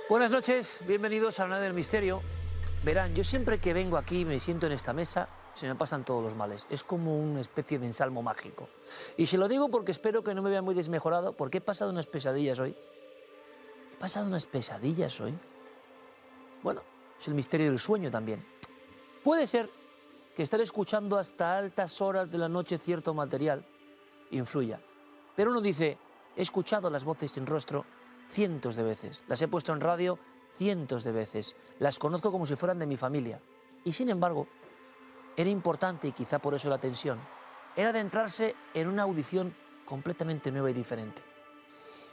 Buenas noches, bienvenidos a la Nave del Misterio. Verán, yo siempre que vengo aquí y me siento en esta mesa, se me pasan todos los males. Es como una especie de ensalmo mágico. Y se lo digo porque espero que no me vea muy desmejorado, porque he pasado unas pesadillas hoy. ¿He pasado unas pesadillas hoy? Bueno, es el misterio del sueño también. Puede ser que estar escuchando hasta altas horas de la noche cierto material influya. Pero uno dice, he escuchado las voces sin rostro cientos de veces, las he puesto en radio cientos de veces, las conozco como si fueran de mi familia. Y sin embargo, era importante, y quizá por eso la tensión, era adentrarse en una audición completamente nueva y diferente.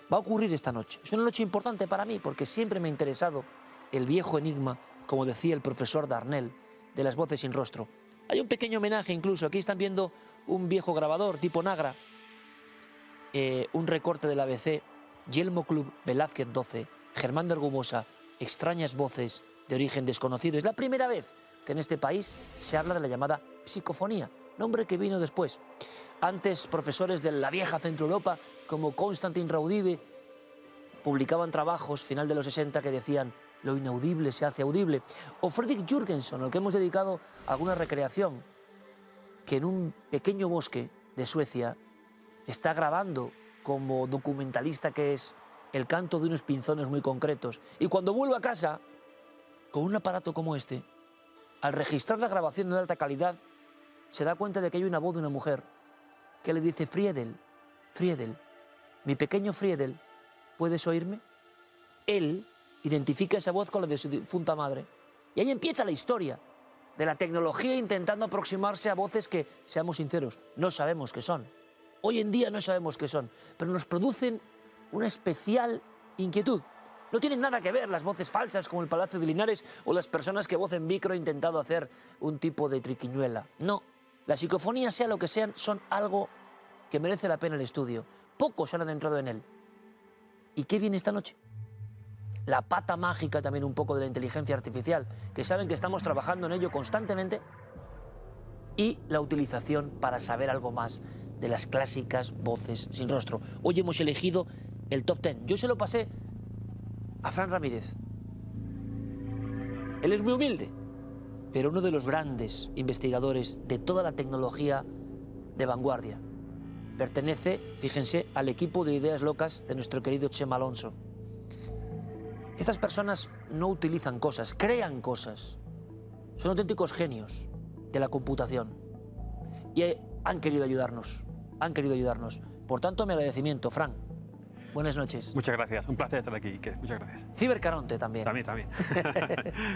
Va a ocurrir esta noche. Es una noche importante para mí porque siempre me ha interesado el viejo enigma, como decía el profesor Darnell, de las voces sin rostro. Hay un pequeño homenaje incluso. Aquí están viendo un viejo grabador tipo Nagra, un recorte del ABC, Yelmo Club, Velázquez 12, Germán de Argumosa, extrañas voces de origen desconocido. Es la primera vez que en este país se habla de la llamada psicofonía, nombre que vino después. Antes, profesores de la vieja Centro Europa, como Konstantin Raudive, publicaban trabajos, final de los 60, que decían lo inaudible se hace audible. O Fredrik Jürgensen, al que hemos dedicado alguna recreación, que en un pequeño bosque de Suecia está grabando, como documentalista que es, el canto de unos pinzones muy concretos. Y cuando vuelve a casa, con un aparato como este, al registrar la grabación en alta calidad, se da cuenta de que hay una voz de una mujer que le dice, Friedel, Friedel, mi pequeño Friedel, ¿puedes oírme? Él identifica esa voz con la de su difunta madre. Y ahí empieza la historia de la tecnología intentando aproximarse a voces que, seamos sinceros, no sabemos qué son. Hoy en día no sabemos qué son, pero nos producen una especial inquietud. No tienen nada que ver las voces falsas como el Palacio de Linares o las personas que voz en micro intentado hacer un tipo de triquiñuela. No, la psicofonía, sea lo que sean, son algo que merece la pena el estudio. Pocos se han adentrado en él. ¿Y qué viene esta noche? La pata mágica también un poco de la inteligencia artificial, que saben que estamos trabajando en ello constantemente, y la utilización para saber algo más de las clásicas voces sin rostro. Hoy hemos elegido el top 10. Yo se lo pasé a Fran Ramírez. Él es muy humilde, pero uno de los grandes investigadores de toda la tecnología de vanguardia. Pertenece, fíjense, al equipo de ideas locas de nuestro querido Chema Alonso. Estas personas no utilizan cosas, crean cosas. Son auténticos genios de la computación. Y han querido ayudarnos, han querido ayudarnos. Por tanto, mi agradecimiento, Fran. Buenas noches. Muchas gracias, un placer estar aquí, Iker. Muchas gracias. Cibercaronte también. También.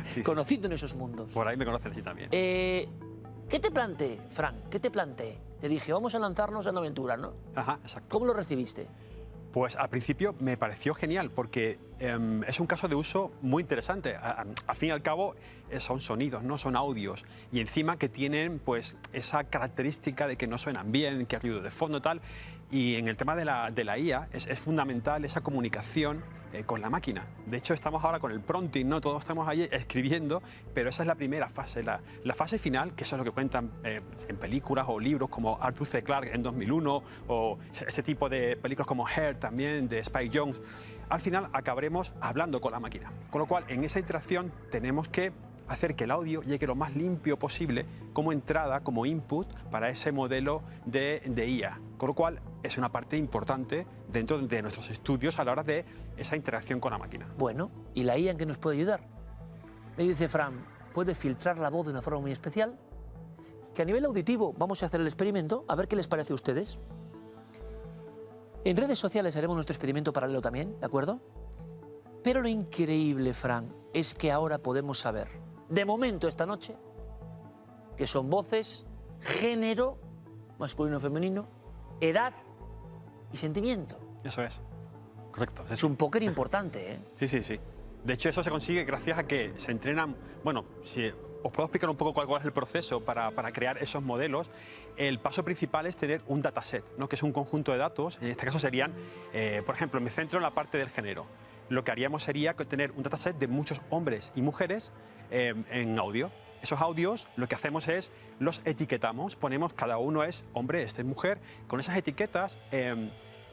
Sí, conocido en esos mundos. Por ahí me conocen, sí, también. ¿Qué te planteé, Fran? ¿Qué te planteé? Te dije, vamos a lanzarnos en la aventura, ¿no? Ajá, exacto. ¿Cómo lo recibiste? Pues al principio me pareció genial porque es un caso de uso muy interesante. Al fin y al cabo son sonidos, no son audios. Y encima que tienen pues esa característica de que no suenan bien, que hay ruido de fondo y tal. Y en el tema de la IA es fundamental esa comunicación con la máquina. De hecho estamos ahora con el prompting, ¿no? Todos estamos ahí escribiendo, pero esa es la primera fase. La fase final, que eso es lo que cuentan en películas o libros como Arthur C. Clarke en 2001 o ese tipo de películas como Her también de Spike Jonze, al final acabaremos hablando con la máquina. Con lo cual en esa interacción tenemos que hacer que el audio llegue lo más limpio posible como entrada, como input para ese modelo de IA. Con lo cual es una parte importante dentro de nuestros estudios a la hora de esa interacción con la máquina. Bueno, ¿y la IA en qué nos puede ayudar? Me dice Fran, puede filtrar la voz de una forma muy especial, que a nivel auditivo vamos a hacer el experimento, a ver qué les parece a ustedes. En redes sociales haremos nuestro experimento paralelo también, ¿de acuerdo? Pero lo increíble, Fran, es que ahora podemos saber, de momento esta noche, que son voces, género, masculino o femenino, edad y sentimiento. Eso es, correcto. Es un póker importante, ¿eh? Sí. De hecho, eso se consigue gracias a que se entrenan, bueno, si os puedo explicar un poco cuál es el proceso para crear esos modelos. El paso principal es tener un dataset, ¿no? Que es un conjunto de datos. En este caso serían, por ejemplo, me centro en la parte del género. Lo que haríamos sería tener un dataset de muchos hombres y mujeres en audio. Esos audios lo que hacemos es los etiquetamos, ponemos cada uno es hombre, este es mujer, con esas etiquetas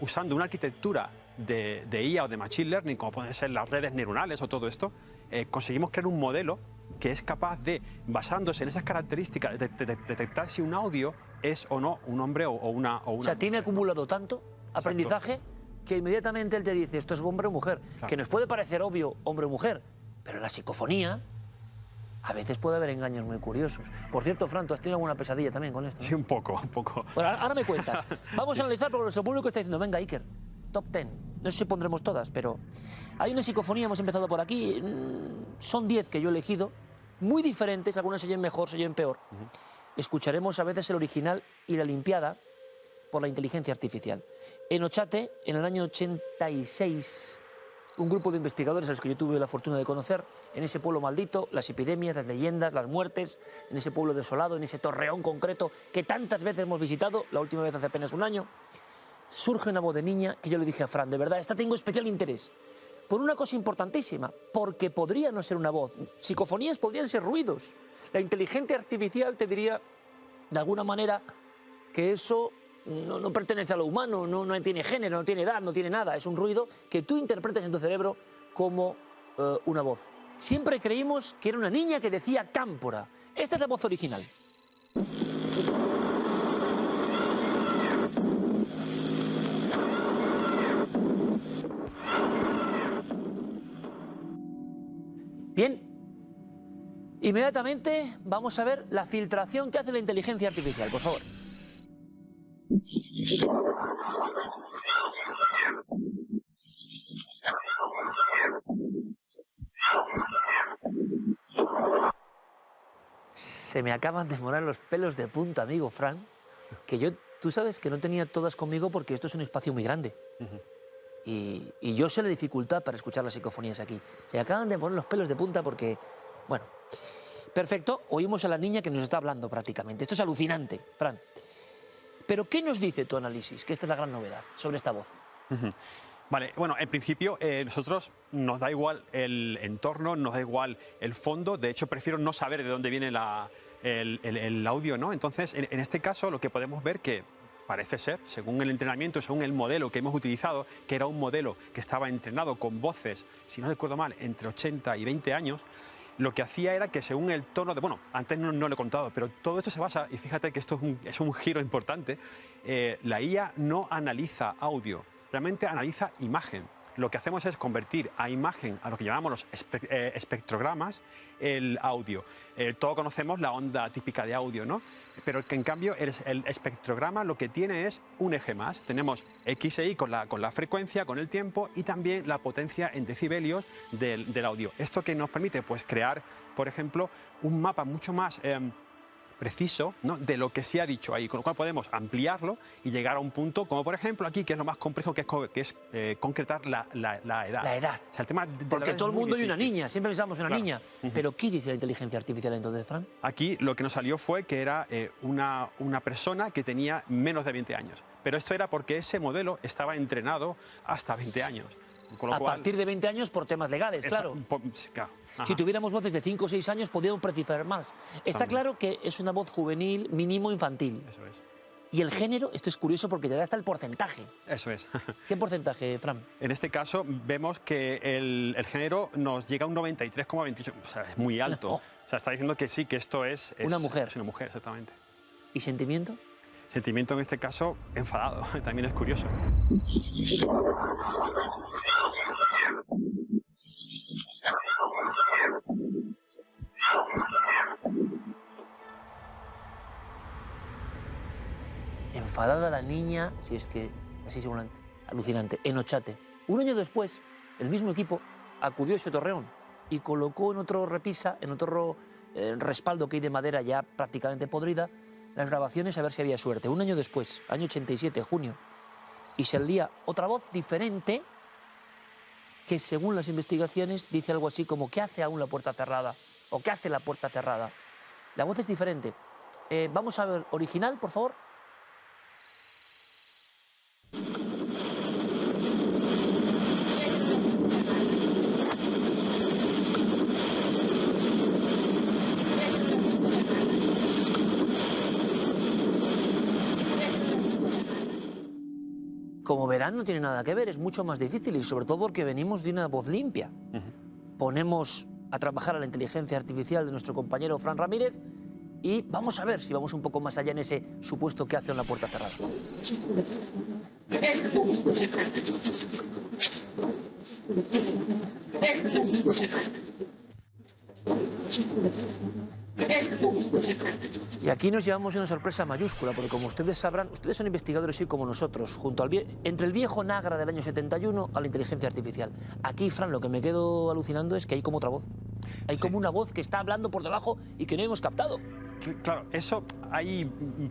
usando una arquitectura de IA o de Machine Learning, como pueden ser las redes neuronales o todo esto, conseguimos crear un modelo que es capaz de, basándose en esas características, de detectar si un audio es o no un hombre o una O sea, tiene acumulado tanto aprendizaje que inmediatamente él te dice esto es hombre o mujer. Claro. Que nos puede parecer obvio hombre o mujer, pero en la psicofonía a veces puede haber engaños muy curiosos. Por cierto, Fran, ¿tú has tenido alguna pesadilla también con esto, ¿no? Sí, un poco. Bueno, ahora me cuentas. Vamos a analizar porque nuestro público está diciendo, venga, Iker, top 10. No sé si pondremos todas, pero hay una psicofonía, hemos empezado por aquí. Son 10 que yo he elegido, muy diferentes, algunas se oyen mejor, se oyen peor. Escucharemos a veces el original y la limpiada por la inteligencia artificial. En Ochate, en el año 86, un grupo de investigadores a los que yo tuve la fortuna de conocer, en ese pueblo maldito, las epidemias, las leyendas, las muertes, en ese pueblo desolado, en ese torreón concreto que tantas veces hemos visitado, la última vez hace apenas un año, surge una voz de niña que yo le dije a Fran, de verdad, esta tengo especial interés, por una cosa importantísima, porque podría no ser una voz, psicofonías podrían ser ruidos, la inteligencia artificial te diría, de alguna manera, que eso no pertenece a lo humano, no tiene género, no tiene edad, no tiene nada. Es un ruido que tú interpretas en tu cerebro como una voz. Siempre creímos que era una niña que decía cámpora. Esta es la voz original. Bien. Inmediatamente vamos a ver la filtración que hace la inteligencia artificial, por favor. Se me acaban de morar los pelos de punta, amigo Fran, que tú sabes que no tenía todas conmigo porque esto es un espacio muy grande. Y yo sé la dificultad para escuchar las psicofonías aquí. Se me acaban de poner los pelos de punta porque, bueno, perfecto, oímos a la niña que nos está hablando prácticamente. Esto es alucinante, Fran. Pero, ¿qué nos dice tu análisis? Que esta es la gran novedad sobre esta voz. Vale, bueno, en principio nosotros nos da igual el entorno, nos da igual el fondo. De hecho, prefiero no saber de dónde viene el audio, ¿no? Entonces, en este caso, lo que podemos ver que parece ser, según el entrenamiento, según el modelo que hemos utilizado, que era un modelo que estaba entrenado con voces, si no recuerdo mal, entre 80 y 20 años, lo que hacía era que según el tono de... Bueno, antes no lo he contado, pero todo esto se basa, y fíjate que esto es un giro importante, la IA no analiza audio, realmente analiza imagen. Lo que hacemos es convertir a imagen, a lo que llamamos los espectrogramas, el audio. Todos conocemos la onda típica de audio, ¿no? Pero que en cambio el espectrograma lo que tiene es un eje más. Tenemos X e Y con la frecuencia, con el tiempo y también la potencia en decibelios del audio. Esto que nos permite pues, crear, por ejemplo, un mapa mucho más preciso, ¿no?, de lo que se ha dicho ahí, con lo cual podemos ampliarlo y llegar a un punto como por ejemplo aquí, que es lo más complejo, que es concretar la edad. La edad. O sea, el tema de porque todo el mundo hay una niña, siempre pensamos en una claro. Niña. Pero ¿qué dice la inteligencia artificial entonces, Fran? Aquí lo que nos salió fue que era una persona que tenía menos de 20 años. Pero esto era porque ese modelo estaba entrenado hasta 20 años. Con lo a partir de 20 años por temas legales, claro. Claro. Si tuviéramos voces de 5 o 6 años, podríamos precisar más. Está claro que es una voz juvenil, mínimo infantil. Eso es. Y el género, esto es curioso porque te da hasta el porcentaje. Eso es. ¿Qué porcentaje, Fran? En este caso vemos que el género nos llega a un 93,28. O sea, es muy alto. No. O sea, está diciendo que sí, que esto es una mujer. Es una mujer, exactamente. ¿Y sentimiento? Sentimiento en este caso, enfadado. También es curioso. Enfadada la niña, si es que así seguramente, alucinante, en Ochate. Un año después, el mismo equipo acudió a ese torreón y colocó en otro repisa, en otro respaldo que hay de madera ya prácticamente podrida, las grabaciones a ver si había suerte. Un año después, año 87, junio, y salía otra voz diferente que según las investigaciones dice algo así como ¿qué hace aún la puerta cerrada? ¿O qué hace la puerta cerrada? La voz es diferente. Vamos a ver, original, por favor. Como verán, no tiene nada que ver, es mucho más difícil y sobre todo porque venimos de una voz limpia. Ponemos a trabajar a la inteligencia artificial de nuestro compañero Fran Ramírez y vamos a ver si vamos un poco más allá en ese supuesto que hace en la puerta cerrada. Y aquí nos llevamos una sorpresa mayúscula, porque como ustedes sabrán, ustedes son investigadores y como nosotros, entre el viejo Nagra del año 71 a la inteligencia artificial. Aquí, Fran, lo que me quedo alucinando es que hay como otra voz. Hay como una voz que está hablando por debajo y que no hemos captado. Claro, eso ahí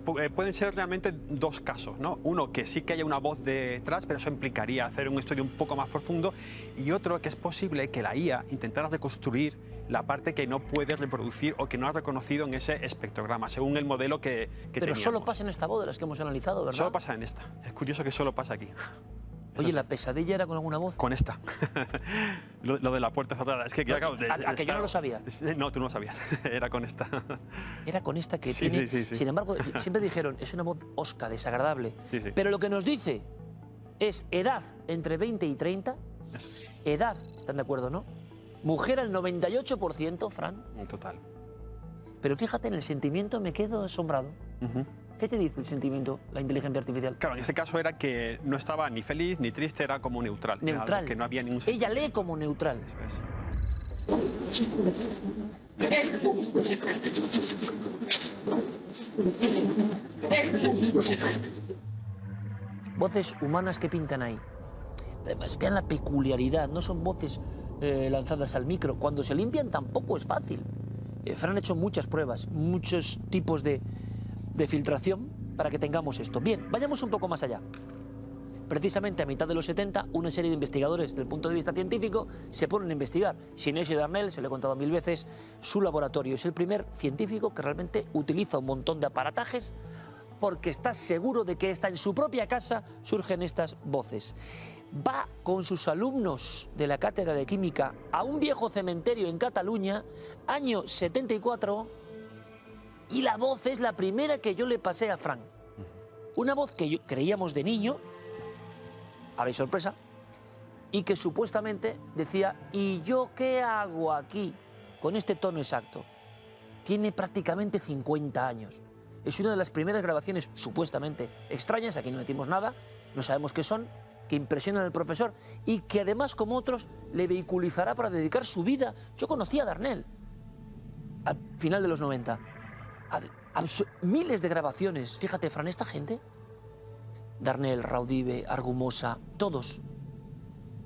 pueden ser realmente dos casos, ¿no? Uno, que sí que haya una voz detrás, pero eso implicaría hacer un estudio un poco más profundo, y otro, que es posible que la IA intentara reconstruir la parte que no puede reproducir o que no ha reconocido en ese espectrograma, según el modelo que Pero teníamos. solo pasa en esta voz de las que hemos analizado, ¿verdad? Solo pasa en esta. Es curioso que solo pasa aquí. Oye, ¿la pesadilla era con alguna voz? Con esta. lo de la puerta cerrada. Es que, claro, ¿A que yo no lo sabía? No, tú no lo sabías. Era con esta. Era con esta que Sí, tiene... sí. Sin embargo, siempre dijeron, es una voz hosca, desagradable. Sí. Pero lo que nos dice es edad entre 20 y 30. Edad, ¿están de acuerdo, no? Mujer al 98%, Fran. En total. Pero fíjate, en el sentimiento me quedo asombrado. ¿Qué te dice el sentimiento, la inteligencia artificial? Claro, en este caso era que no estaba ni feliz ni triste, era como neutral. Neutral. Que no había ningún Ella lee como neutral. Eso es. Voces humanas que pintan ahí. Además, vean la peculiaridad, no son voces lanzadas al micro. Cuando se limpian tampoco es fácil. Fran ha hecho muchas pruebas, muchos tipos de filtración para que tengamos esto. Bien, vayamos un poco más allá. Precisamente a mitad de los 70, una serie de investigadores desde el punto de vista científico se ponen a investigar. Sinesio Darnell, se lo he contado 1000 veces, su laboratorio es el primer científico que realmente utiliza un montón de aparatajes porque está seguro de que está en su propia casa surgen estas voces. Va con sus alumnos de la cátedra de química a un viejo cementerio en Cataluña, año 74, y la voz es la primera que yo le pasé a Fran. Una voz que creíamos de niño, ahora hay sorpresa, y que supuestamente decía, ¿y yo qué hago aquí? Con este tono exacto. Tiene prácticamente 50 años. Es una de las primeras grabaciones supuestamente extrañas, aquí no decimos nada, no sabemos qué son, que impresionan al profesor y que además, como otros, le vehiculizará para dedicar su vida. Yo conocí a Darnell al final de los 90. Miles de grabaciones. Fíjate, Fran, esta gente, Darnell, Raudive, Argumosa, todos,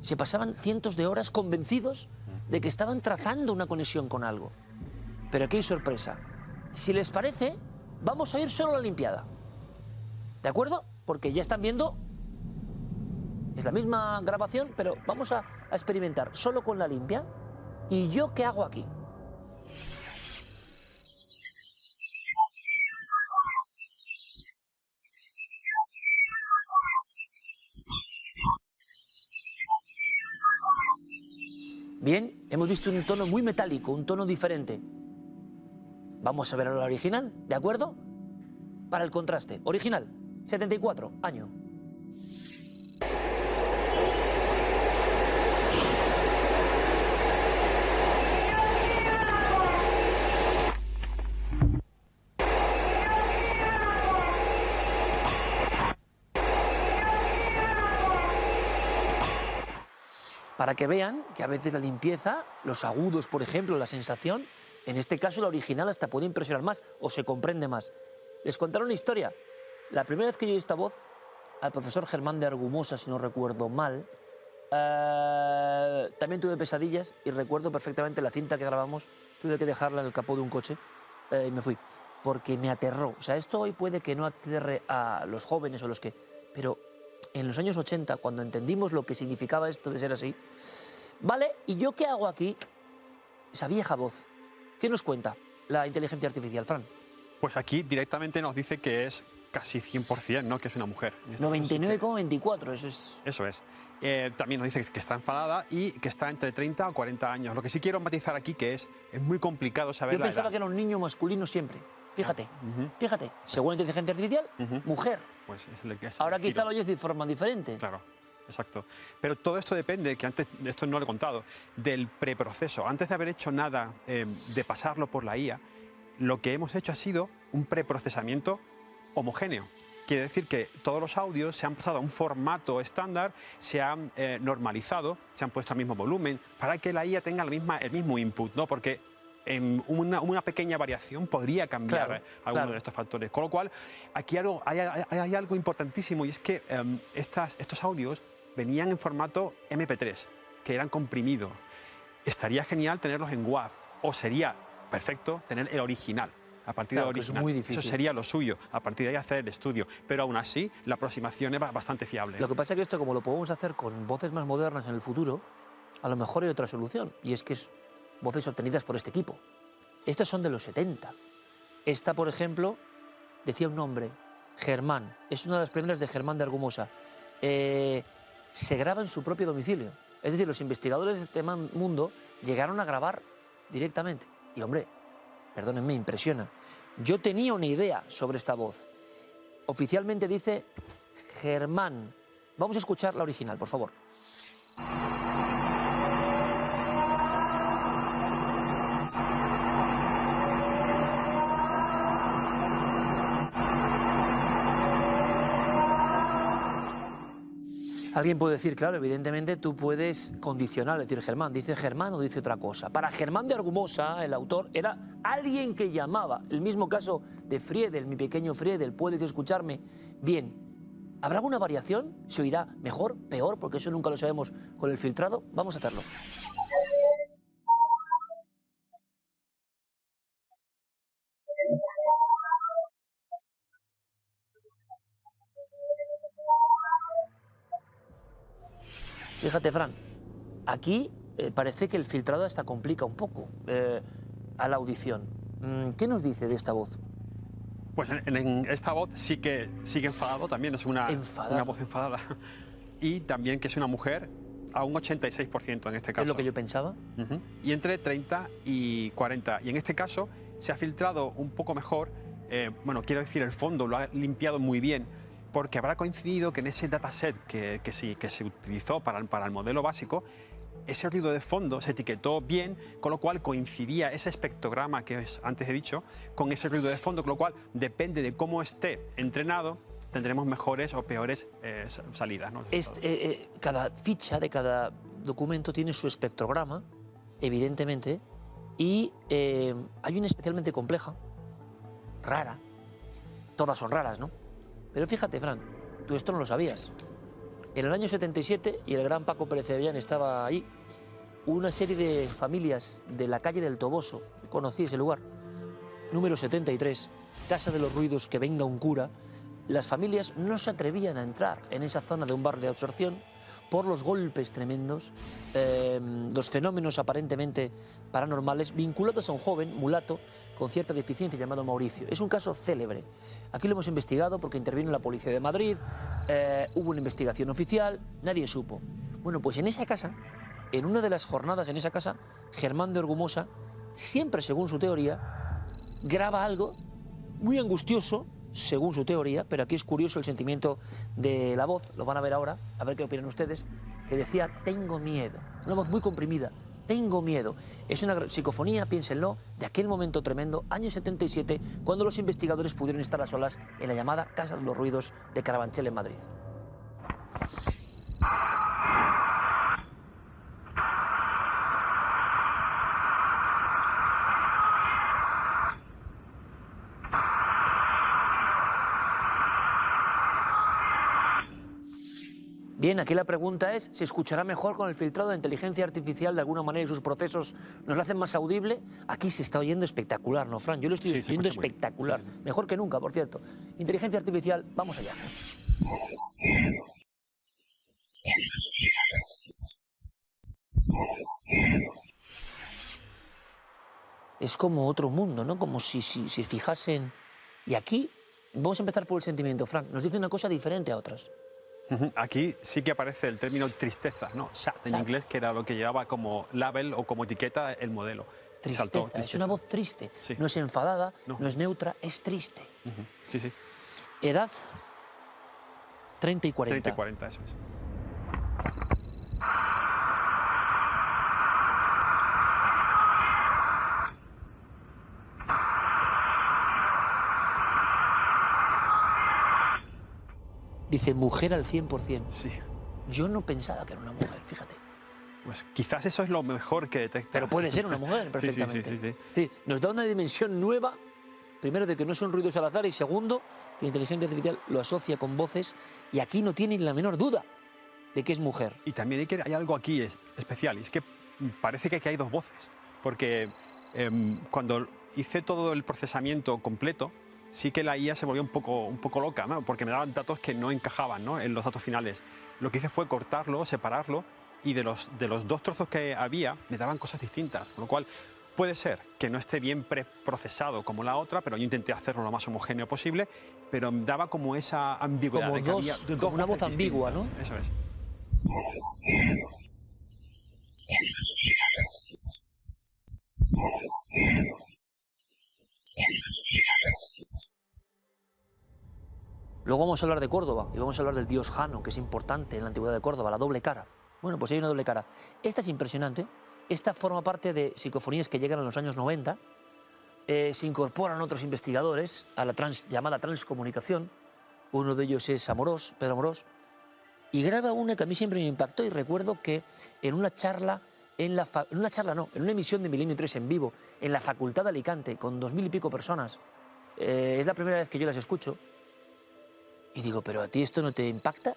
se pasaban cientos de horas convencidos de que estaban trazando una conexión con algo. Pero aquí hay sorpresa. Si les parece, vamos a ir solo a la limpiada. ¿De acuerdo? Porque ya están viendo, es la misma grabación, pero vamos a experimentar solo con la limpia. ¿Y yo qué hago aquí? Bien, hemos visto un tono muy metálico, un tono diferente. Vamos a ver a la original, ¿de acuerdo? Para el contraste. Original, 74, año. Para que vean que a veces la limpieza, los agudos, por ejemplo, la sensación, en este caso la original hasta puede impresionar más o se comprende más. Les contaré una historia. La primera vez que yo oí esta voz, al profesor Germán de Argumosa, si no recuerdo mal, también tuve pesadillas y recuerdo perfectamente la cinta que grabamos, tuve que dejarla en el capó de un coche y me fui, porque me aterró. O sea, esto hoy puede que no aterre a los jóvenes o los que... pero en los años 80, cuando entendimos lo que significaba esto de ser así, ¿vale? ¿Y yo qué hago aquí? Esa vieja voz. ¿Qué nos cuenta la inteligencia artificial, Fran? Pues aquí directamente nos dice que es casi 100%, ¿no? Que es una mujer. 99,24, eso es... Eso es. También nos dice que está enfadada y que está entre 30 o 40 años. Lo que sí quiero matizar aquí que es muy complicado saber Yo la pensaba edad. que era un niño masculino siempre. fíjate, fíjate, según la inteligencia artificial, mujer. Pues es lo que es Ahora el quizá giro. lo oyes de forma diferente. Claro, exacto. Pero todo esto depende, que antes, esto no lo he contado, del preproceso. Antes de haber hecho nada de pasarlo por la IA, lo que hemos hecho ha sido un preprocesamiento homogéneo. Quiere decir que todos los audios se han pasado a un formato estándar, se han normalizado, se han puesto al mismo volumen, para que la IA tenga el mismo input, ¿no? Porque una pequeña variación podría cambiar alguno de estos factores. Con lo cual, aquí hay algo importantísimo, y es que estos audios venían en formato MP3, que eran comprimidos. Estaría genial tenerlos en WAV, o sería perfecto tener el original. A partir del original. Es muy difícil. Eso sería lo suyo. A partir de ahí hacer el estudio. Pero aún así, la aproximación es bastante fiable. Lo que pasa es que esto, como lo podemos hacer con voces más modernas en el futuro, a lo mejor hay otra solución. Y es que es voces obtenidas por este equipo. Estas son de los 70. Esta, por ejemplo, decía un nombre, Germán. Es una de las primeras de Germán de Argumosa. Se graba en su propio domicilio. Es decir, los investigadores de este mundo llegaron a grabar directamente. Y, hombre, perdónenme, impresiona. Yo tenía una idea sobre esta voz. Oficialmente dice Germán. Vamos a escuchar la original, por favor. Alguien puede decir, claro, evidentemente tú puedes condicionar, decir Germán, dice Germán o dice otra cosa. Para Germán de Argumosa, el autor, era alguien que llamaba. El mismo caso de Friedel, mi pequeño Friedel, ¿puedes escucharme? Bien, ¿habrá alguna variación? ¿Se oirá mejor, peor? Porque eso nunca lo sabemos con el filtrado. Vamos a hacerlo. Fíjate, Fran, aquí parece que el filtrado hasta complica un poco a la audición. ¿Qué nos dice de esta voz? Pues en esta voz sí que sigue enfadado, también es una voz enfadada. Y también que es una mujer a un 86% en este caso. Es lo que yo pensaba. Y entre 30 y 40. Y en este caso se ha filtrado un poco mejor, bueno, quiero decir, el fondo lo ha limpiado muy bien, porque habrá coincidido que en ese dataset que se utilizó para el modelo básico, ese ruido de fondo se etiquetó bien, con lo cual coincidía ese espectrograma que antes he dicho con ese ruido de fondo, con lo cual depende de cómo esté entrenado, tendremos mejores o peores salidas, ¿no? Cada ficha de cada documento tiene su espectrograma, evidentemente, y hay una especialmente compleja, rara. Todas son raras, ¿no? Pero fíjate, Fran, tú esto no lo sabías. En el año 77, y el gran Paco Pérez de Avellán estaba ahí, una serie de familias de la calle del Toboso, conocí ese lugar, número 73, Casa de los Ruidos, que venga un cura. Las familias no se atrevían a entrar en esa zona de un barrio de absorción por los golpes tremendos, los fenómenos aparentemente paranormales vinculados a un joven mulato con cierta deficiencia llamado Mauricio. Es un caso célebre. Aquí lo hemos investigado porque intervino la Policía de Madrid, hubo una investigación oficial, nadie supo. Bueno, pues en esa casa, en una de las jornadas en esa casa, Germán de Argumosa, siempre según su teoría, graba algo muy angustioso, según su teoría, pero aquí es curioso el sentimiento de la voz, lo van a ver ahora, a ver qué opinan ustedes, que decía, tengo miedo, una voz muy comprimida, tengo miedo. Es una psicofonía, piénsenlo, de aquel momento tremendo, año 77, cuando los investigadores pudieron estar a solas en la llamada Casa de los Ruidos de Carabanchel en Madrid. Bien, aquí la pregunta es, ¿se escuchará mejor con el filtrado de inteligencia artificial de alguna manera y sus procesos nos lo hacen más audible? Aquí se está oyendo espectacular, ¿no, Fran? Yo lo estoy oyendo espectacular. Sí. Mejor que nunca, por cierto. Inteligencia artificial, vamos allá. Es como otro mundo, ¿no? Como si fijasen... Y aquí, vamos a empezar por el sentimiento, Fran. Nos dice una cosa diferente a otras. Aquí sí que aparece el término tristeza, ¿no? Sad en inglés, que era lo que llevaba como label o como etiqueta el modelo. Tristeza, saltó, es tristeza. una voz triste. Sí. No es enfadada, No. no es neutra, es triste. Sí, sí. Edad, 30 y 40. 30 y 40, eso es. Dice, mujer al 100%. Sí. Yo no pensaba que era una mujer, fíjate. Pues quizás eso es lo mejor que detecta. Pero puede ser una mujer Sí, perfectamente. sí, sí, sí, sí. Es decir, nos da una dimensión nueva, primero de que no son ruidos al azar y segundo, que la inteligencia artificial lo asocia con voces y aquí no tienen la menor duda de que es mujer. Y también hay algo aquí especial, y es que parece que hay dos voces, porque cuando hice todo el procesamiento completo, sí que la IA se volvió un poco loca, ¿no? Porque me daban datos que no encajaban, ¿no?, en los datos finales. Lo que hice fue cortarlo, separarlo, y de los dos trozos que había, me daban cosas distintas, con lo cual puede ser que no esté bien preprocesado como la otra, pero yo intenté hacerlo lo más homogéneo posible, pero daba como esa ambigüedad. Como de que dos, había como una voces voz ambigua, distintas. ¿no? Eso es. Luego vamos a hablar de Córdoba y vamos a hablar del dios Jano, que es importante en la antigüedad de Córdoba, la doble cara. Bueno, pues hay una doble cara. Esta es impresionante. Esta forma parte de psicofonías que llegan en los años 90. Se incorporan otros investigadores a la llamada transcomunicación. Uno de ellos es Amorós, Pedro Amorós. Y graba una que a mí siempre me impactó y recuerdo que en una charla, en una emisión de Milenio 3 en vivo, en la Facultad de Alicante, con 2000 y pico personas, es la primera vez que yo las escucho. Y digo, ¿pero a ti esto no te impacta?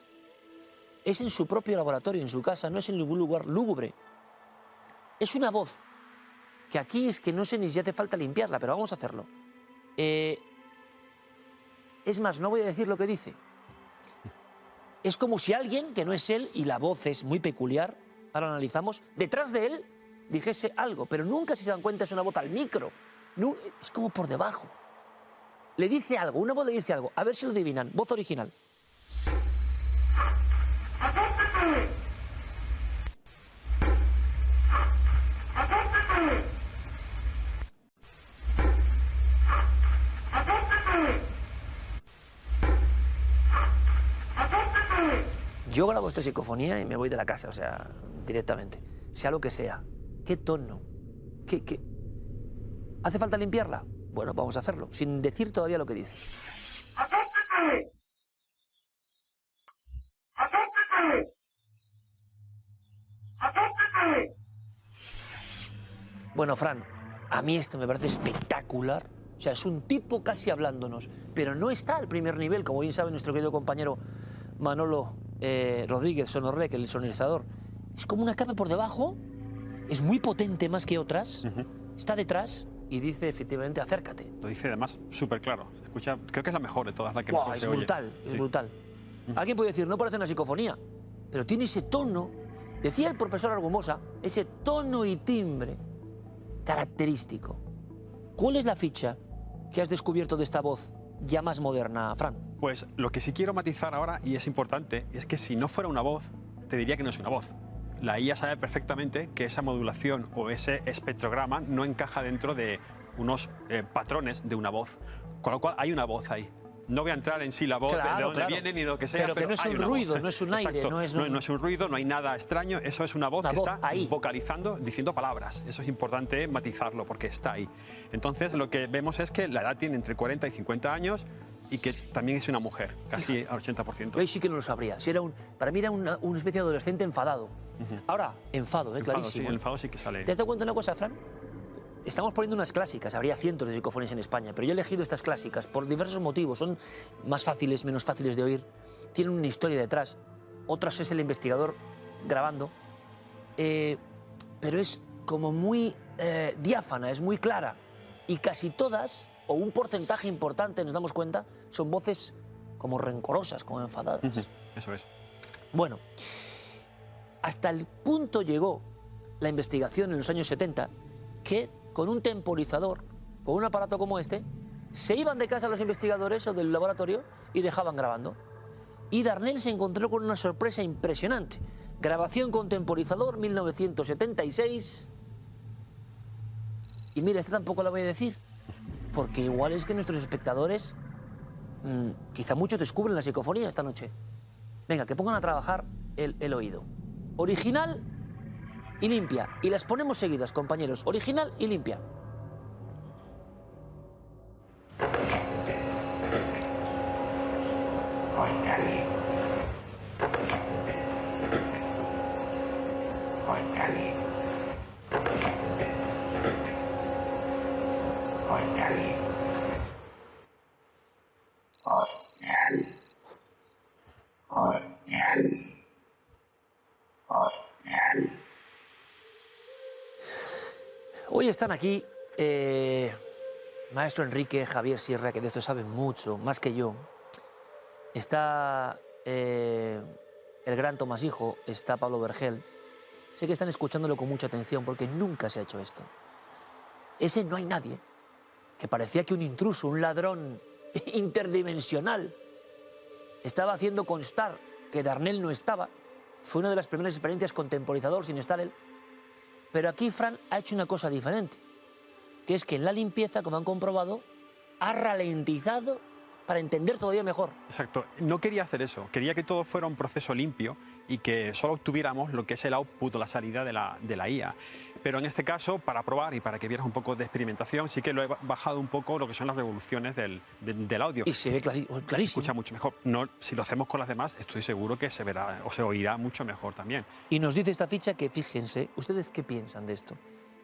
Es en su propio laboratorio, en su casa, no es en ningún lugar lúgubre. Es una voz que aquí es que no sé ni si hace falta limpiarla, pero vamos a hacerlo. Es más, no voy a decir lo que dice. Es como si alguien, que no es él, y la voz es muy peculiar, ahora la analizamos, detrás de él dijese algo, pero nunca, si se dan cuenta, es una voz al micro. No, es como por debajo. Le dice algo, una voz le dice algo. A ver si lo adivinan. Voz original. Yo grabo esta psicofonía y me voy de la casa, o sea, directamente. Sea lo que sea. ¿Qué tono? ¿Qué? ¿Hace falta limpiarla? Bueno, vamos a hacerlo, sin decir todavía lo que dice. Bueno, Fran, a mí esto me parece espectacular. O sea, es un tipo casi hablándonos, pero no está al primer nivel, como bien sabe nuestro querido compañero Manolo Rodríguez, Sonorrec, el sonorizador. Es como una capa por debajo, es muy potente más que otras, está detrás y dice efectivamente acércate. Lo dice además súper claro. Se escucha, creo que es la mejor de todas, la que Wow, mejor es se oye. brutal, es Sí. brutal. Alguien puede decir, no parece una psicofonía, pero tiene ese tono, decía el profesor Argumosa, ese tono y timbre característico. ¿Cuál es la ficha que has descubierto de esta voz ya más moderna, Fran? Pues lo que sí quiero matizar ahora, y es importante, es que si no fuera una voz, te diría que no es una voz. La IA sabe perfectamente que esa modulación o ese espectrograma no encaja dentro de unos patrones de una voz. Con lo cual hay una voz ahí. No voy a entrar en sí la voz, Claro, de dónde claro. viene ni de lo que sea, Pero que no es hay un una ruido, voz. no es un aire, Exacto. no es un- No es un ruido, no hay nada extraño, eso es una voz Una que voz está ahí. vocalizando, diciendo palabras. Eso es importante matizarlo porque está ahí. Entonces lo que vemos es que la edad tiene entre 40 y 50 años y que también es una mujer, casi al 80%. Yo ahí sí que no lo sabría. Si era para mí era una especie de adolescente enfadado. Ahora, enfado, Enfado, clarísimo. sí, el enfado sí que sale. ¿Te has dado cuenta de una cosa, Fran? Estamos poniendo unas clásicas, habría cientos de psicofonías en España, pero yo he elegido estas clásicas por diversos motivos. Son más fáciles, menos fáciles de oír, tienen una historia detrás. Otras es el investigador grabando, pero es como muy diáfana, es muy clara. Y casi todas, o un porcentaje importante, nos damos cuenta, son voces como rencorosas, como enfadadas. Eso es. Bueno, hasta el punto llegó la investigación en los años 70 que con un temporizador, con un aparato como este, se iban de casa los investigadores o del laboratorio y dejaban grabando. Y Darnell se encontró con una sorpresa impresionante. Grabación con temporizador, 1976. Y mira, esta tampoco la voy a decir, porque igual es que nuestros espectadores, quizá muchos descubren la psicofonía esta noche. Venga, que pongan a trabajar el oído. Original y limpia. Y las ponemos seguidas, compañeros. Original y limpia. Hoy están aquí maestro Enrique, Javier Sierra, que de esto saben mucho, más que yo. Está el gran Tomás Hijo, está Pablo Vergel. Sé que están escuchándolo con mucha atención porque nunca se ha hecho esto. Ese No hay nadie, que parecía que un intruso, un ladrón interdimensional, estaba haciendo constar que Darnell no estaba. Fue una de las primeras experiencias con temporizador sin estar él. Pero aquí Fran ha hecho una cosa diferente, que es que en la limpieza, como han comprobado, ha ralentizado para entender todavía mejor. Exacto. No quería hacer eso. Quería que todo fuera un proceso limpio y que solo obtuviéramos lo que es el output o la salida de la IA. Pero en este caso, para probar y para que vieras un poco de experimentación, sí que lo he bajado un poco lo que son las revoluciones del audio. Y se ve clarísimo. Se escucha mucho mejor. No, si lo hacemos con las demás, estoy seguro que se verá o se oirá mucho mejor también. Y nos dice esta ficha que, fíjense, ¿ustedes qué piensan de esto?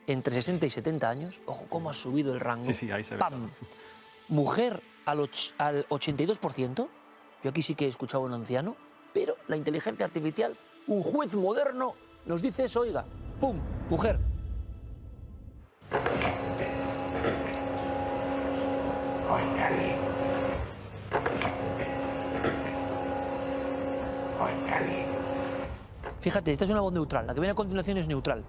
Entre 60 y 70 años, ojo cómo ha subido el rango. Sí, sí, ahí se ve. ¡Pam! Mujer al 82%, yo aquí sí que he escuchado a un anciano, pero la inteligencia artificial, un juez moderno, nos dice eso, oiga, ¡pum! Mujer. Fíjate, esta es una voz neutral, la que viene a continuación es neutral.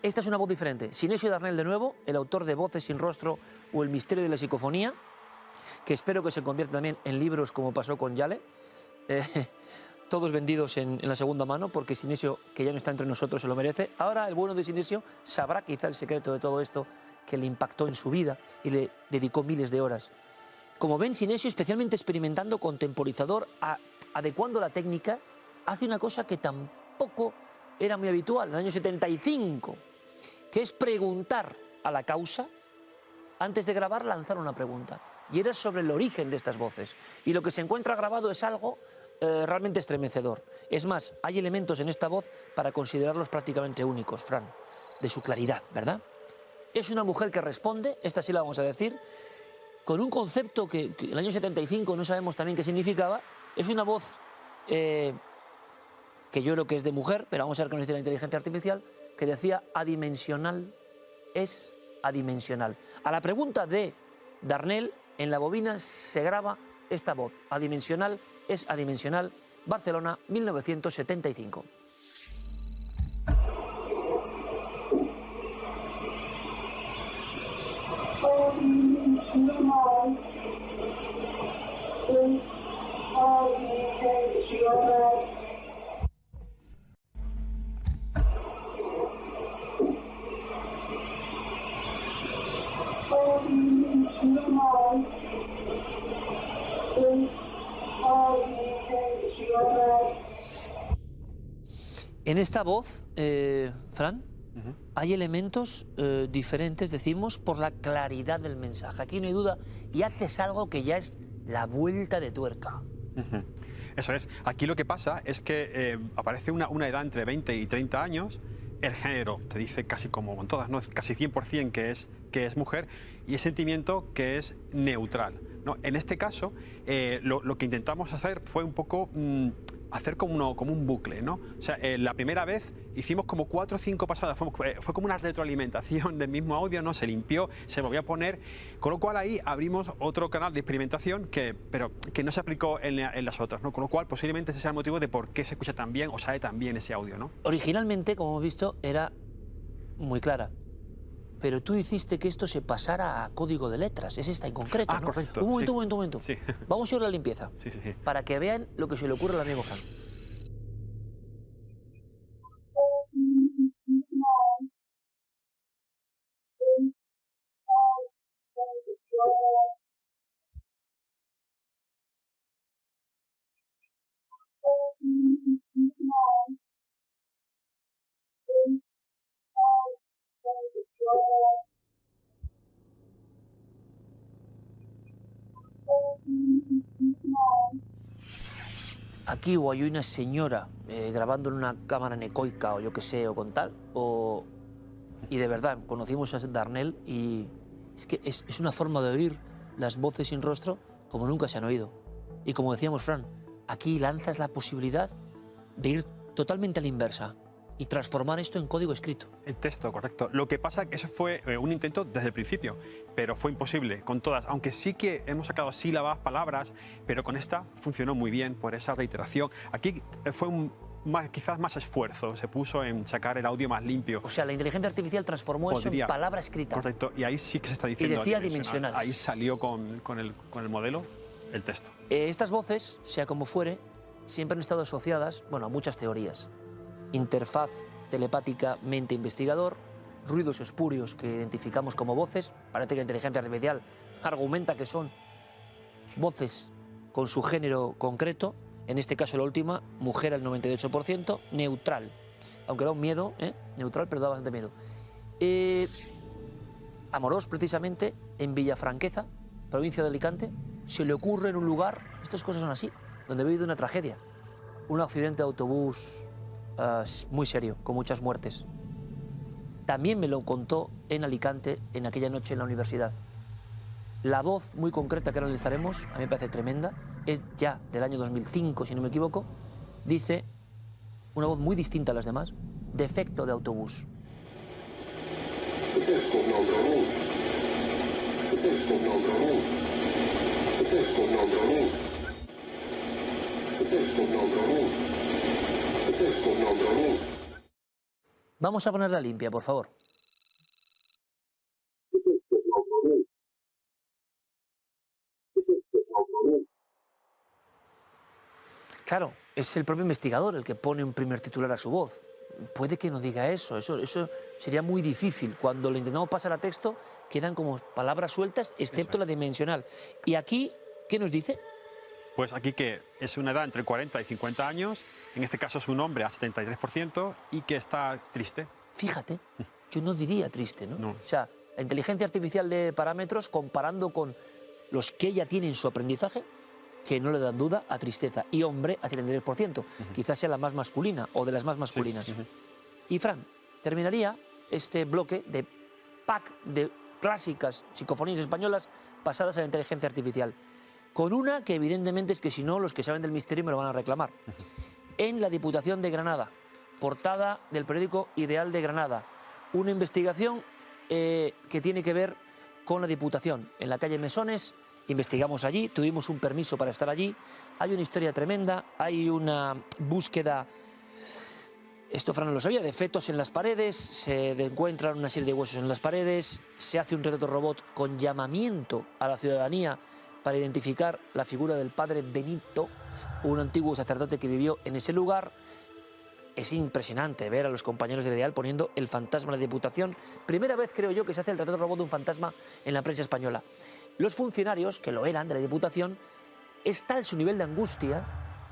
Esta es una voz diferente. Sinesio Darnell de nuevo, el autor de Voces sin rostro o El misterio de la psicofonía, que espero que se convierta también en libros como pasó con Yale, todos vendidos en la segunda mano, porque Sinesio, que ya no está entre nosotros, se lo merece. Ahora el bueno de Sinesio sabrá quizá el secreto de todo esto que le impactó en su vida y le dedicó miles de horas. Como ven, Sinesio, especialmente experimentando con temporizador, adecuando la técnica, hace una cosa que tampoco era muy habitual, en el año 75, que es preguntar a la causa, antes de grabar, lanzar una pregunta. Y era sobre el origen de estas voces. Y lo que se encuentra grabado es algo realmente estremecedor. Es más, hay elementos en esta voz para considerarlos prácticamente únicos, Fran, de su claridad, ¿verdad? Es una mujer que responde, esta sí la vamos a decir, con un concepto que en el año 75 no sabemos también qué significaba. Es una voz que yo creo que es de mujer, pero vamos a ver qué nos dice la inteligencia artificial, que decía adimensional es adimensional. A la pregunta de Darnell, en la bobina se graba esta voz, adimensional es adimensional, Barcelona, 1975. En esta voz, Fran, hay elementos diferentes, decimos, por la claridad del mensaje. Aquí no hay duda, y haces algo que ya es la vuelta de tuerca. Eso es. Aquí lo que pasa es que aparece una edad entre 20 y 30 años, el género te dice casi como con todas, ¿no? Casi 100% que es mujer, y el sentimiento que es neutral, ¿no? En este caso, lo que intentamos hacer fue un poco hacer como un bucle, ¿no? O sea, la primera vez hicimos como 4 o 5 pasadas, fue como una retroalimentación del mismo audio, ¿no? Se limpió, se volvió a poner, con lo cual ahí abrimos otro canal de experimentación pero que no se aplicó en las otras, ¿no? Con lo cual posiblemente ese sea el motivo de por qué se escucha tan bien o sale tan bien ese audio, ¿no? Originalmente, como hemos visto, era muy clara. Pero tú hiciste que esto se pasara a código de letras, es esta en concreto, ¿no? Correcto. Un momento. Sí. Vamos a ir a la limpieza, sí. para que vean lo que se le ocurre al amigo Fran. Aquí o hay una señora grabando en una cámara necoica o yo qué sé, o con tal, y de verdad, conocimos a Darnell y es que es una forma de oír las voces sin rostro como nunca se han oído. Y como decíamos, Fran, aquí lanzas la posibilidad de ir totalmente a la inversa y transformar esto en código escrito. En texto, correcto. Lo que pasa es que eso fue un intento desde el principio, pero fue imposible con todas, aunque sí que hemos sacado sílabas, palabras, pero con esta funcionó muy bien por esa reiteración. Aquí fue quizás más esfuerzo, se puso en sacar el audio más limpio. O sea, la inteligencia artificial transformó eso en palabra escrita. Correcto, y ahí sí que se está diciendo. Y decía dimensional. Ahí salió con el modelo el texto. Estas voces, sea como fuere, siempre han estado asociadas, bueno, a muchas teorías. Interfaz telepática mente-investigador, ruidos espurios que identificamos como voces. Parece que la inteligencia artificial argumenta que son voces con su género concreto. En este caso la última, mujer al 98%, neutral. Aunque da un miedo, neutral, pero da bastante miedo. Amorós, precisamente, en Villafranqueza, provincia de Alicante, se le ocurre en un lugar, estas cosas son así, donde ha habido una tragedia. Un accidente de autobús muy serio, con muchas muertes. También me lo contó en Alicante, en aquella noche en la universidad. La voz muy concreta que analizaremos, a mí me parece tremenda, es ya del año 2005, si no me equivoco, dice, una voz muy distinta a las demás, defecto de autobús. Vamos a ponerla limpia, por favor. Claro, es el propio investigador el que pone un primer titular a su voz. Puede que no diga eso sería muy difícil. Cuando lo intentamos pasar a texto, quedan como palabras sueltas, excepto la dimensional. Y aquí, ¿qué nos dice? Pues aquí que es una edad entre 40 y 50 años, en este caso es un hombre al 73% y que está triste. Fíjate, yo no diría triste, ¿no? No. O sea, la inteligencia artificial de parámetros comparando con los que ella tiene en su aprendizaje, que no le dan duda a tristeza, y hombre a 73%. Quizás sea la más masculina o de las más masculinas. Y Fran, terminaría este bloque de pack de clásicas psicofonías españolas basadas en la inteligencia artificial, con una que evidentemente es que si no, los que saben del misterio me lo van a reclamar. En la Diputación de Granada, portada del periódico Ideal de Granada, una investigación que tiene que ver con la Diputación, en la calle Mesones. Investigamos allí, tuvimos un permiso para estar allí, hay una historia tremenda, hay una búsqueda, esto Fran no lo sabía, de fetos en las paredes, se encuentran una serie de huesos en las paredes, se hace un retrato robot con llamamiento a la ciudadanía para identificar la figura del padre Benito, un antiguo sacerdote que vivió en ese lugar. Es impresionante ver a los compañeros del Ideal poniendo el fantasma de la Diputación. Primera vez, creo yo, que se hace el retrato robot de un fantasma en la prensa española. Los funcionarios, que lo eran, de la Diputación, es tal su nivel de angustia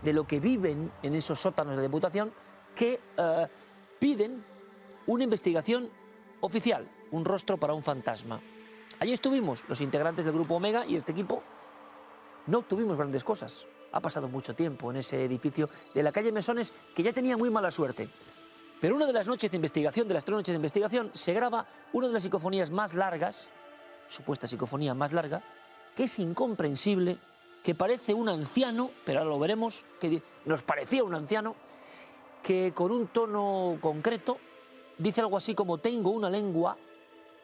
de lo que viven en esos sótanos de la Diputación que piden una investigación oficial, un rostro para un fantasma. Allí estuvimos los integrantes del Grupo Omega y este equipo. No obtuvimos grandes cosas. Ha pasado mucho tiempo en ese edificio de la calle Mesones que ya tenía muy mala suerte. Pero una de las noches de investigación, de las 3 noches de investigación, se graba una de las psicofonías más largas, supuesta psicofonía más larga, que es incomprensible, que parece un anciano, pero ahora lo veremos, que nos parecía un anciano, que con un tono concreto dice algo así como tengo una lengua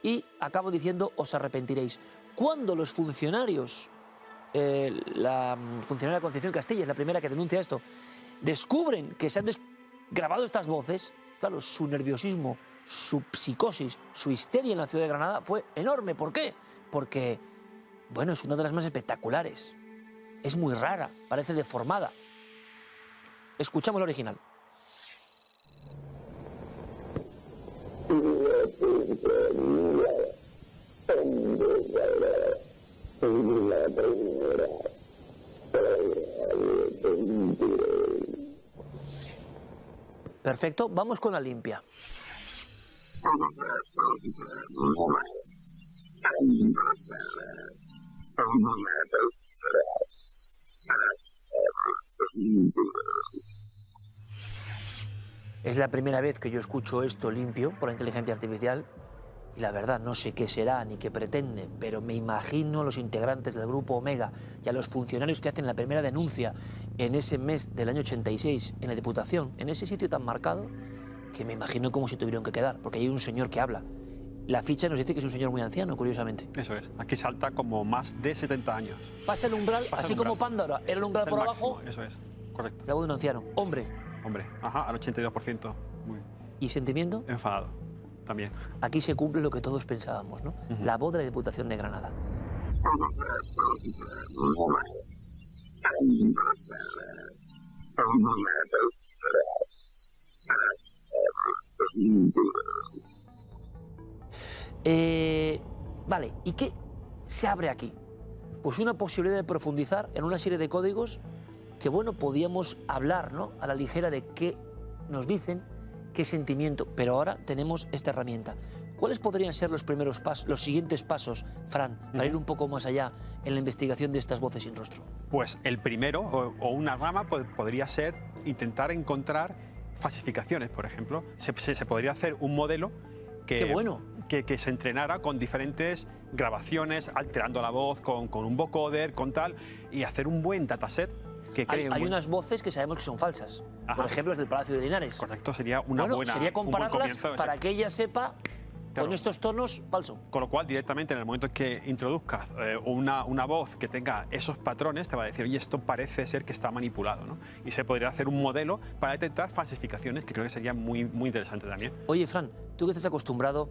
y acabo diciendo os arrepentiréis. Cuando los funcionarios, la funcionaria Concepción Castilla es la primera que denuncia esto, descubren que se han grabado estas voces, claro, su nerviosismo, su psicosis, su histeria en la ciudad de Granada fue enorme. ¿Por qué? Porque, bueno, es una de las más espectaculares. Es muy rara, parece deformada. Escuchamos el original. Perfecto, vamos con la limpia. Es la primera vez que yo escucho esto limpio por la inteligencia artificial y la verdad no sé qué será ni qué pretende, pero me imagino a los integrantes del grupo Omega y a los funcionarios que hacen la primera denuncia en ese mes del año 86 en la Diputación, en ese sitio tan marcado, que me imagino cómo se tuvieron que quedar, porque hay un señor que habla. La ficha nos dice que es un señor muy anciano, curiosamente. Eso es. Aquí salta como más de 70 años. Pasa el umbral, Pasa así el umbral. como Pándora era el umbral Es por máximo, abajo. eso es, correcto. La voz de un anciano. Hombre. Hombre, ajá, al 82%. Muy ¿Y sentimiento? enfadado, también. Aquí se cumple lo que todos pensábamos, ¿no? La voz de la Diputación de Granada. Vale, ¿y qué se abre aquí? Pues una posibilidad de profundizar en una serie de códigos que, bueno, podíamos hablar, ¿no?, a la ligera de qué nos dicen, qué sentimiento, pero ahora tenemos esta herramienta. ¿Cuáles podrían ser los primeros pasos, los siguientes pasos, Fran, para ir un poco más allá en la investigación de estas voces sin rostro? Pues el primero, o una rama, podría ser intentar encontrar falsificaciones, por ejemplo. Se podría hacer un modelo que, ¡Qué bueno! que se entrenara con diferentes grabaciones, alterando la voz con un vocoder, con tal, y hacer un buen dataset que cree Hay unas voces que sabemos que son falsas. Ajá. Por ejemplo, las del Palacio de Linares. Correcto, sería una buena. Sería un buen compararlas comienzo, para que ella sepa, Claro. con estos tonos, falso. Con lo cual, directamente en el momento en que introduzcas una voz que tenga esos patrones, te va a decir, oye, esto parece ser que está manipulado, ¿no? Y se podría hacer un modelo para detectar falsificaciones, que creo que sería muy, muy interesante también. Oye, Fran, tú que estás acostumbrado,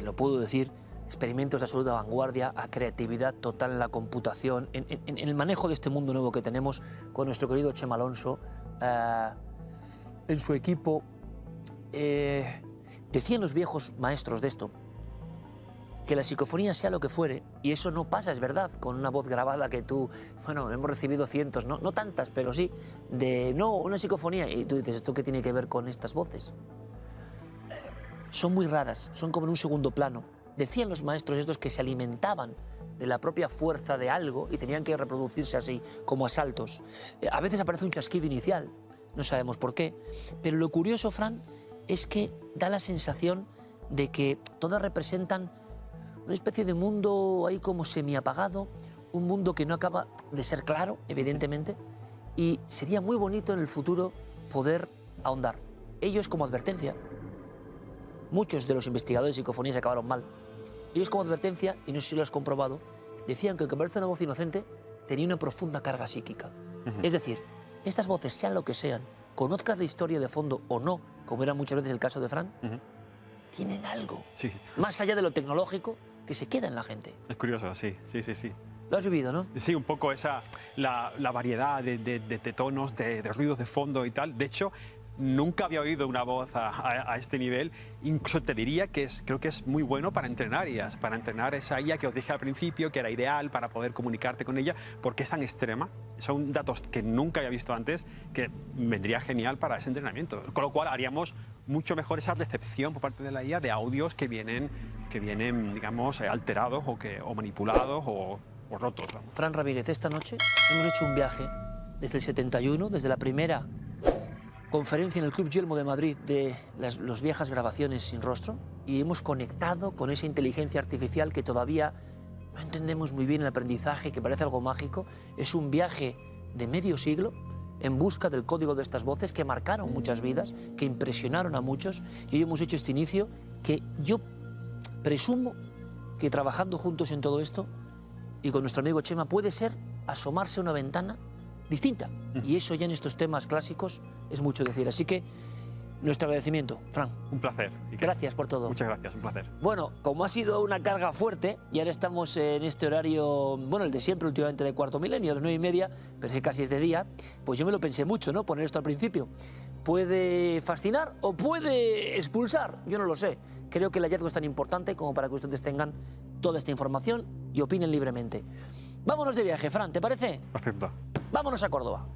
lo puedo decir, experimentos de absoluta vanguardia, a creatividad total en la computación, en el manejo de este mundo nuevo que tenemos con nuestro querido Chema Alonso, en su equipo. Decían los viejos maestros de esto que la psicofonía sea lo que fuere, y eso no pasa, es verdad, con una voz grabada que tú, bueno, hemos recibido cientos, no tantas, pero sí, de, no, una psicofonía, y tú dices, ¿esto qué tiene que ver con estas voces? Son muy raras, son como en un segundo plano. Decían los maestros estos que se alimentaban de la propia fuerza de algo y tenían que reproducirse así, como a saltos. A veces aparece un chasquido inicial, no sabemos por qué, pero lo curioso, Fran, es que da la sensación de que todas representan una especie de mundo ahí como semiapagado, un mundo que no acaba de ser claro, evidentemente, y sería muy bonito en el futuro poder ahondar. Ellos como advertencia, muchos de los investigadores de psicofonías acabaron mal, ellos como advertencia, y no sé si lo has comprobado, decían que aunque parece una voz inocente, tenía una profunda carga psíquica. Es decir, estas voces, sean lo que sean, conozcas la historia de fondo o no, como era muchas veces el caso de Fran, tienen algo, Sí, más allá de lo tecnológico, que se queda en la gente. es curioso, sí. Lo has vivido, ¿no? Sí, un poco la variedad de tonos, de ruidos de fondo y tal. De hecho, nunca había oído una voz a este nivel. Incluso te diría que creo que es muy bueno para entrenar IAs, para entrenar esa IA que os dije al principio, que era ideal para poder comunicarte con ella, porque es tan extrema. Son datos que nunca había visto antes, que vendría genial para ese entrenamiento. Con lo cual haríamos mucho mejor esa recepción por parte de la IA de audios que vienen digamos, alterados o manipulados o rotos. Vamos. Fran Ramírez, esta noche hemos hecho un viaje desde el 71, desde la primera conferencia en el Club Yelmo de Madrid de las viejas grabaciones sin rostro, y hemos conectado con esa inteligencia artificial que todavía no entendemos muy bien el aprendizaje, que parece algo mágico. Es un viaje de medio siglo en busca del código de estas voces que marcaron muchas vidas, que impresionaron a muchos, y hoy hemos hecho este inicio que yo presumo que trabajando juntos en todo esto y con nuestro amigo Chema puede ser asomarse a una ventana distinta. Y eso ya en estos temas clásicos es mucho decir. Así que nuestro agradecimiento, Fran. Un placer. Iker. Gracias por todo. Muchas gracias, un placer. Bueno, como ha sido una carga fuerte, y ahora estamos en este horario, bueno, el de siempre últimamente de Cuarto Milenio, a las 9:30, pero es que casi es de día, pues yo me lo pensé mucho, ¿no?, poner esto al principio. puede fascinar o puede expulsar, yo no lo sé. Creo que el hallazgo es tan importante como para que ustedes tengan toda esta información y opinen libremente. Vámonos de viaje, Fran, ¿te parece? Perfecto. Vámonos a Córdoba.